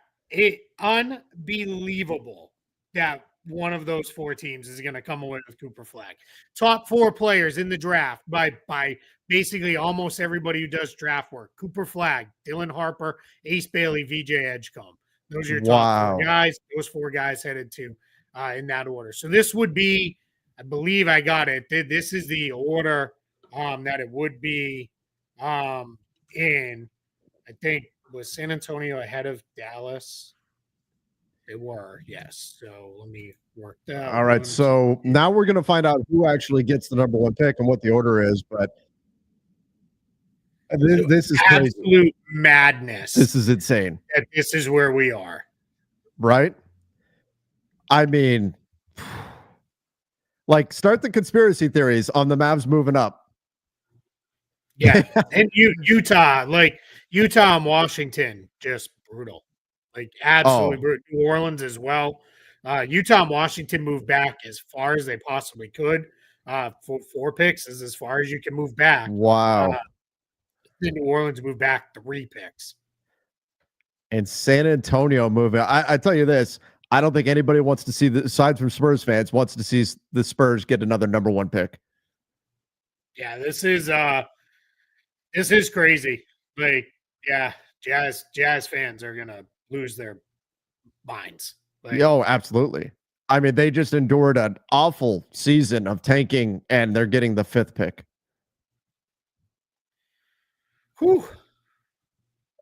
Unbelievable that one of those 4 teams is going to come away with Cooper Flag. Top 4 players in the draft by basically almost everybody who does draft work. Cooper Flag, Dylan Harper, Ace Bailey, VJ Edgecombe. Those are your top 4 guys. Those 4 guys headed to in that order. So this would be, I believe I got it. This is the order that it would be in. I think was San Antonio ahead of Dallas. They were, yes. So let me work that. All right. So now we're going to find out who actually gets the number 1 pick and what the order is. But this is crazy. Absolute madness. This is insane. This is where we are. Right? I mean, like, start the conspiracy theories on the Mavs moving up. Yeah. And Utah and Washington, just brutal. Like, absolutely brutal. New Orleans as well. Utah and Washington moved back as far as they possibly could. For 4 picks is as far as you can move back. Wow. Then New Orleans moved back 3 picks. And San Antonio moving. I tell you this, I don't think anybody wants to see the aside from Spurs fans wants to see the Spurs get another number one pick. Yeah, this is crazy. Like, yeah, Jazz fans are gonna lose their minds. Like, Oh, absolutely. I mean, they just endured an awful season of tanking, and they're getting the fifth pick. whew.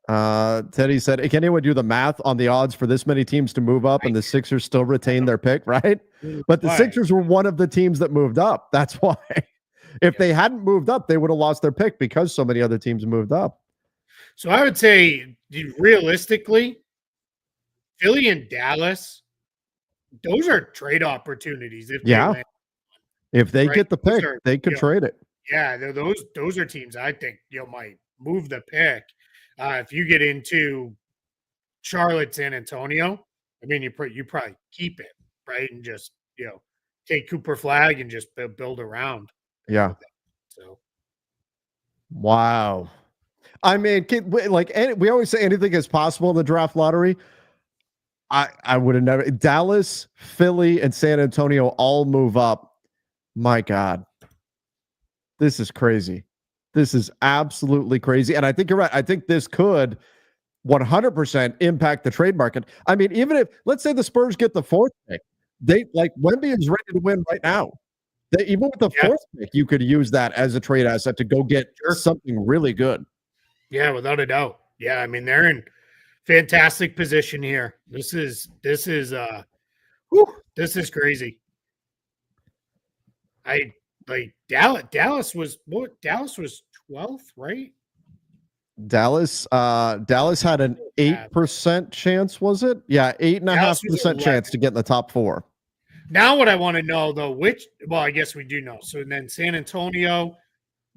Teddy said, can anyone do the math on the odds for this many teams to move up and the Sixers still retain their pick, right? But the Sixers were one of the teams that moved up. That's why. If they hadn't moved up, they would have lost their pick because so many other teams moved up. So I would say, realistically, Philly and Dallas, those are trade opportunities. If they get the pick, they could trade it. Yeah, those are teams I think might move the pick. If you get into Charlotte, San Antonio, I mean, you probably keep it, right, and just take Cooper Flag and just build around. Yeah. So. Wow. I mean, we always say anything is possible in the draft lottery. I would have never. Dallas, Philly, and San Antonio all move up. My God. This is crazy. This is absolutely crazy. And I think you're right. I think this could 100% impact the trade market. I mean, even if, let's say the Spurs get the fourth pick, Wemby is ready to win right now. Even with the fourth pick, you could use that as a trade asset to go get something really good. Yeah, without a doubt. Yeah, I mean, they're in fantastic position here. This is crazy. Dallas was 12th, right? Dallas had an 8% chance, was it? Yeah, 8.5% chance to get in the top 4. Now what I want to know though, I guess we do know. So then San Antonio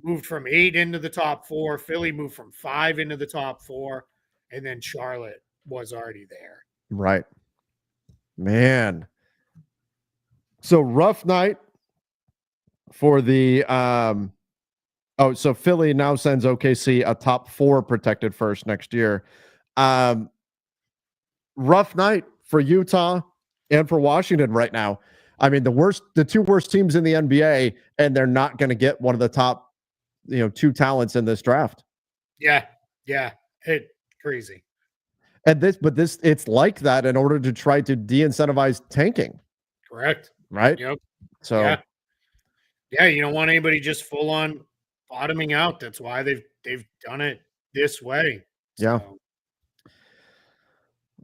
moved from 8 into the top 4, Philly moved from 5 into the top 4, and then Charlotte was already there. Right. Man. So rough night for the so Philly now sends OKC a top 4 protected first next year. Rough night for Utah and for Washington right now. I mean, the two worst teams in the NBA, and they're not going to get one of the top, 2 talents in this draft. Yeah. It's crazy. And it's like that in order to try to de-incentivize tanking. Correct. Right? Yep. So yeah, you don't want anybody just full on bottoming out. That's why they've done it this way. Yeah.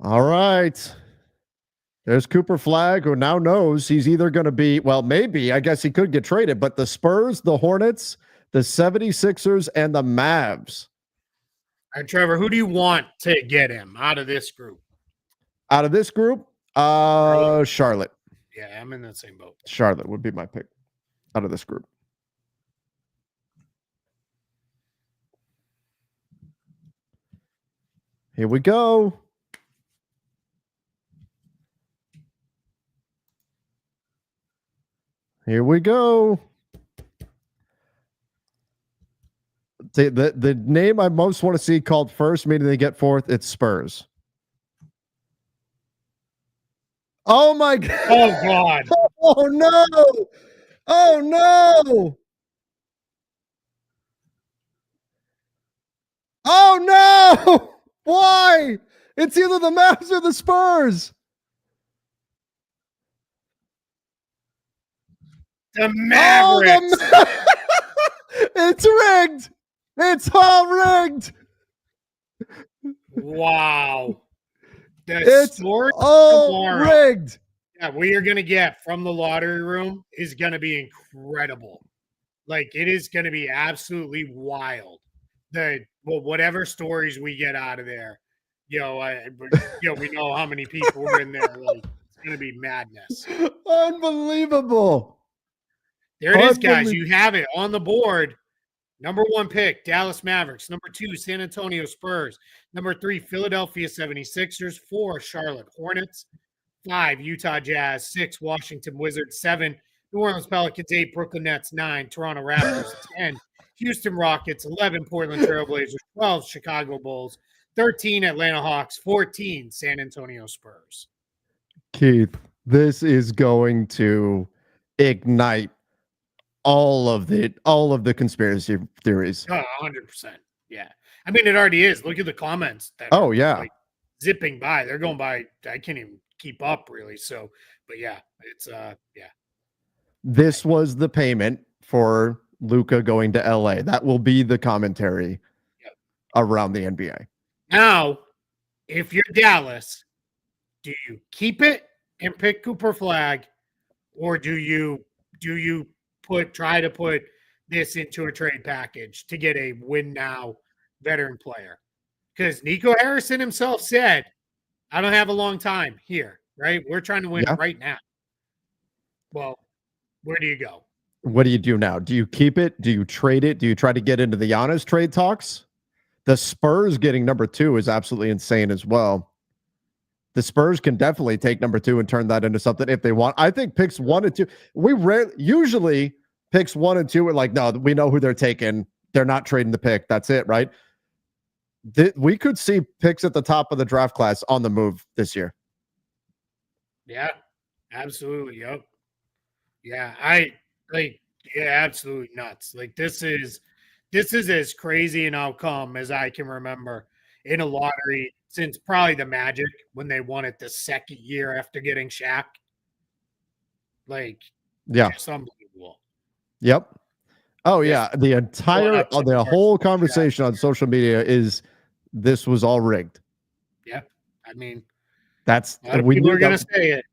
All right. There's Cooper Flag, who now knows he's either going to be, maybe, I guess he could get traded, but the Spurs, the Hornets, the 76ers, and the Mavs. All right, Trevor, who do you want to get him out of this group? Out of this group, Charlotte. Yeah, I'm in that same boat. Charlotte would be my pick out of this group. Here we go. Here we go. The name I most want to see called first, meaning they get fourth, it's Spurs. Oh my God. Oh God. Oh no. Oh no. Oh no. Why? It's either the Mavs or the Spurs. The Mavericks. It's rigged. It's all rigged. Wow. It's all rigged. Yeah, what you're going to get from the lottery room is going to be incredible. Like, it is going to be absolutely wild. Whatever stories we get out of there, we know how many people were in there. Like, it's going to be madness. Unbelievable. There it is, guys. You have it on the board. Number 1 pick, Dallas Mavericks. Number 2, San Antonio Spurs. Number 3, Philadelphia 76ers. 4, Charlotte Hornets. 5, Utah Jazz. 6, Washington Wizards. 7, New Orleans Pelicans. 8, Brooklyn Nets. 9, Toronto Raptors. 10, Houston Rockets. 11, Portland Trailblazers. 12, Chicago Bulls. 13 Atlanta Hawks, 14 San Antonio Spurs. Keith, this is going to ignite all of the conspiracy theories. 100%. Yeah. I mean, it already is. Look at the comments that Oh are yeah. like zipping by. They're going by. I can't even keep up really. So, but yeah, it's yeah. This was the payment for Luka going to LA. That will be the commentary around the NBA. Now, if you're Dallas, do you keep it and pick Cooper Flag, or do you try to put this into a trade package to get a win now veteran player? Because Nico Harrison himself said, I don't have a long time here, right? We're trying to win right now. Well, where do you go? What do you do now? Do you keep it? Do you trade it? Do you try to get into the Giannis trade talks? The Spurs getting number 2 is absolutely insane as well. The Spurs can definitely take number 2 and turn that into something if they want. I think picks 1 and 2. Usually picks 1 and 2 are like, no, we know who they're taking. They're not trading the pick. That's it, right? We could see picks at the top of the draft class on the move this year. Yeah, absolutely. Yep. Yeah, absolutely nuts. Like this is as crazy an outcome as I can remember in a lottery since probably the Magic when they won it the second year after getting Shaq. Like, yeah, just unbelievable. Yep. Oh yeah, the whole conversation on social media is this was all rigged. Yep. I mean, people are going to say it.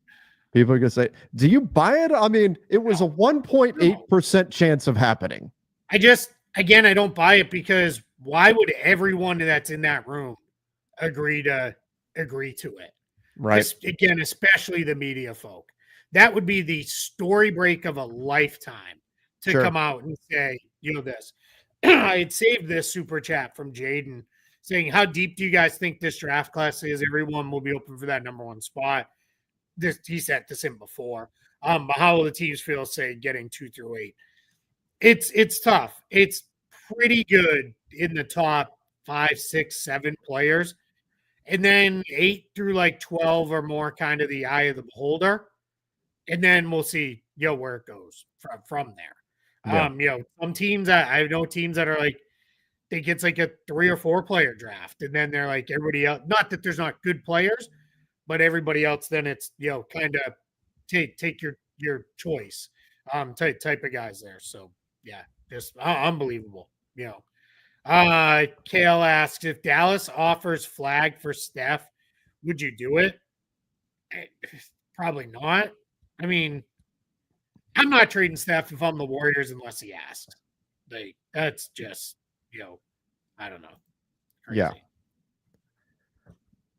People are going to say, do you buy it? I mean, it was a 1.8% chance of happening. I don't buy it because why would everyone that's in that room agree to it? Right. Again, especially the media folk. That would be the story break of a lifetime to come out and say, this. I had saved this super chat from Jaden saying, how deep do you guys think this draft class is? Everyone will be open for that number 1 spot. He said this in before. But how will the teams feel, say, getting 2 through 8? It's tough. It's pretty good in the top 5, 6, 7 players. And then 8 through like 12 or more kind of the eye of the beholder. And then we'll see, where it goes from there. Yeah. Some teams I know teams that are like think it's like a 3 or 4 player draft, and then they're like everybody else. Not that there's not good players, but everybody else then it's kind of take your choice type of guys there. So yeah, just unbelievable. Kale asks if Dallas offers Flag for Steph, would you do it? Probably not. I mean, I'm not trading Steph if I'm the Warriors unless he asks. Like that's just I don't know. Crazy.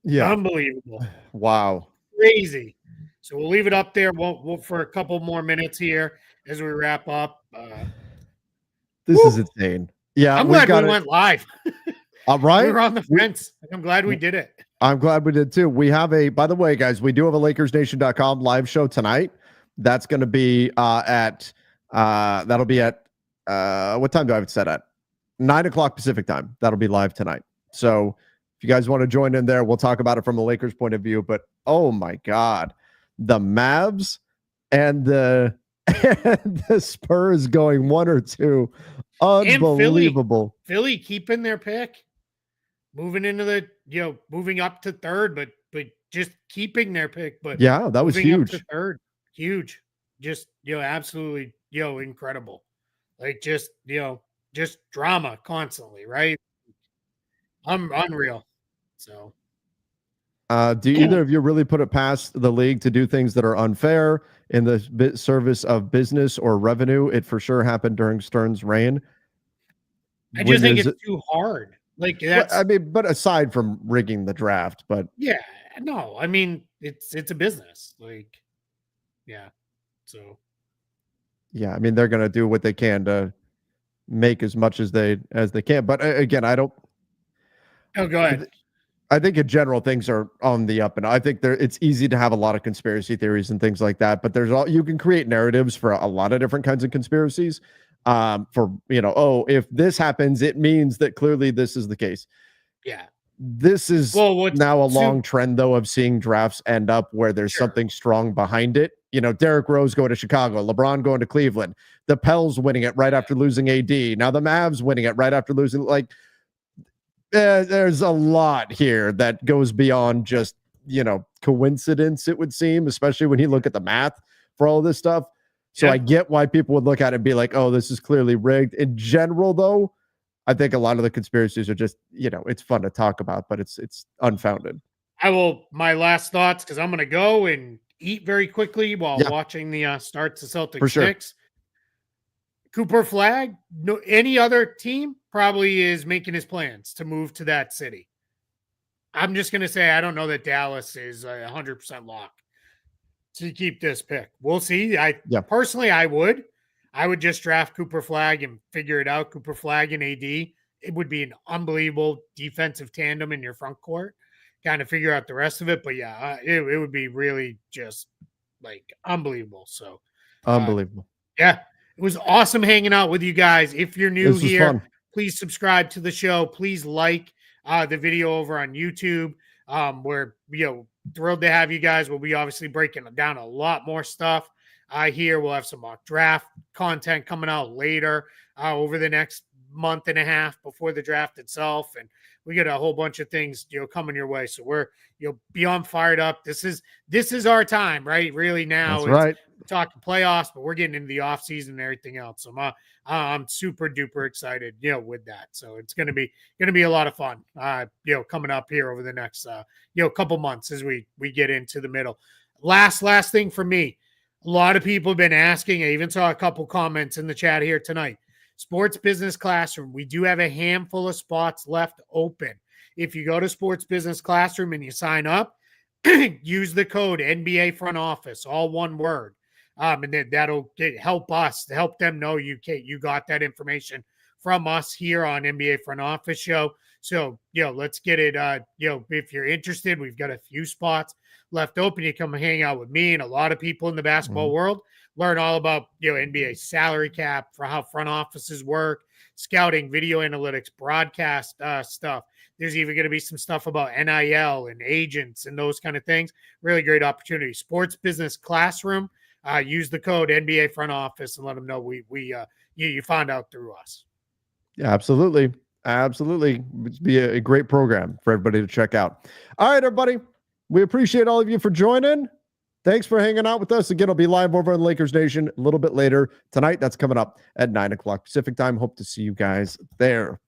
Yeah. Unbelievable. Wow. Crazy. So we'll leave it up there. We'll for a couple more minutes here as we wrap up. This is insane. Yeah, I'm glad we went live. All right. We were on the fence. I'm glad we did it. I'm glad we did too. We have by the way, guys, we do have a LakersNation.com live show tonight. That's going to be that'll be at what time do I have it set at? 9:00 Pacific time. That'll be live tonight. So if you guys want to join in there, we'll talk about it from the Lakers point of view. But oh my God, the Mavs and the Spurs going 1 or 2. Unbelievable. Philly keeping their pick, moving into the moving up to 3rd, but just keeping their pick. But yeah, that was huge. Up to 3rd, huge. Just absolutely incredible. Like just drama constantly, right? I'm unreal. So do either of you really put it past the league to do things that are unfair in the service of business or revenue? It for sure happened during Stern's reign. I just think it's too hard. Like that's, I mean, but aside from rigging the draft, but yeah, no, I mean it's a business. Like, yeah, so yeah, I mean they're gonna do what they can to make as much as they can. But again, I don't. Oh, go ahead. I think in general things are on the up, and I think it's easy to have a lot of conspiracy theories and things like that. But you can create narratives for a lot of different kinds of conspiracies. For if this happens, it means that clearly this is the case. Yeah. This is what's now a long trend, though, of seeing drafts end up where there's something strong behind it. You know, Derrick Rose going to Chicago, LeBron going to Cleveland, the Pels winning it right after losing AD. Now the Mavs winning it right after losing. Like, there's a lot here that goes beyond just, you know, coincidence, it would seem, especially when you look at the math for all this stuff. So I get why people would look at it and be like, oh, this is clearly rigged. In general, though, I think a lot of the conspiracies are just, you know, it's fun to talk about, but it's unfounded. My last thoughts, because I'm going to go and eat very quickly while watching the starts of Celtics Knicks. Cooper Flag, no, any other team probably is making his plans to move to that city. I'm just going to say I don't know that Dallas is 100% locked to keep this pick. We'll see. Personally, I would just draft Cooper Flag and figure it out. Cooper Flag and AD. It would be an unbelievable defensive tandem in your front court. Kind of figure out the rest of it. But yeah, it would be really just like unbelievable. So unbelievable. Yeah. It was awesome hanging out with you guys. If you're new here, please subscribe to the show. Please like the video over on YouTube. We're thrilled to have you guys. We'll be obviously breaking down a lot more stuff here. We'll have some mock draft content coming out later over the next month and a half before the draft itself, and we got a whole bunch of things coming your way. So we're beyond fired up. This is our time, right? Really now. That's right. Talking playoffs, but we're getting into the off season and everything else. So I'm super duper excited, with that. So it's gonna be a lot of fun, coming up here over the next couple months as we get into the middle. Last thing for me, a lot of people have been asking. I even saw a couple comments in the chat here tonight. Sports Business Classroom. We do have a handful of spots left open. If you go to Sports Business Classroom and you sign up, use the code NBA Front Office, all one word. And then that'll help us to help them know you got that information from us here on NBA Front Office Show. So, let's get it. If you're interested, we've got a few spots left open. You come hang out with me and a lot of people in the basketball world. Learn all about NBA salary cap, for how front offices work, scouting, video analytics, broadcast stuff. There's even going to be some stuff about NIL and agents and those kind of things. Really great opportunity. Sports Business Classroom. Use the code NBA Front Office and let them know you found out through us. Yeah, absolutely. It'd be a great program for everybody to check out. All right, everybody. We appreciate all of you for joining. Thanks for hanging out with us. Again, I'll be live over on Lakers Nation a little bit later tonight. That's coming up at 9 o'clock Pacific time. Hope to see you guys there.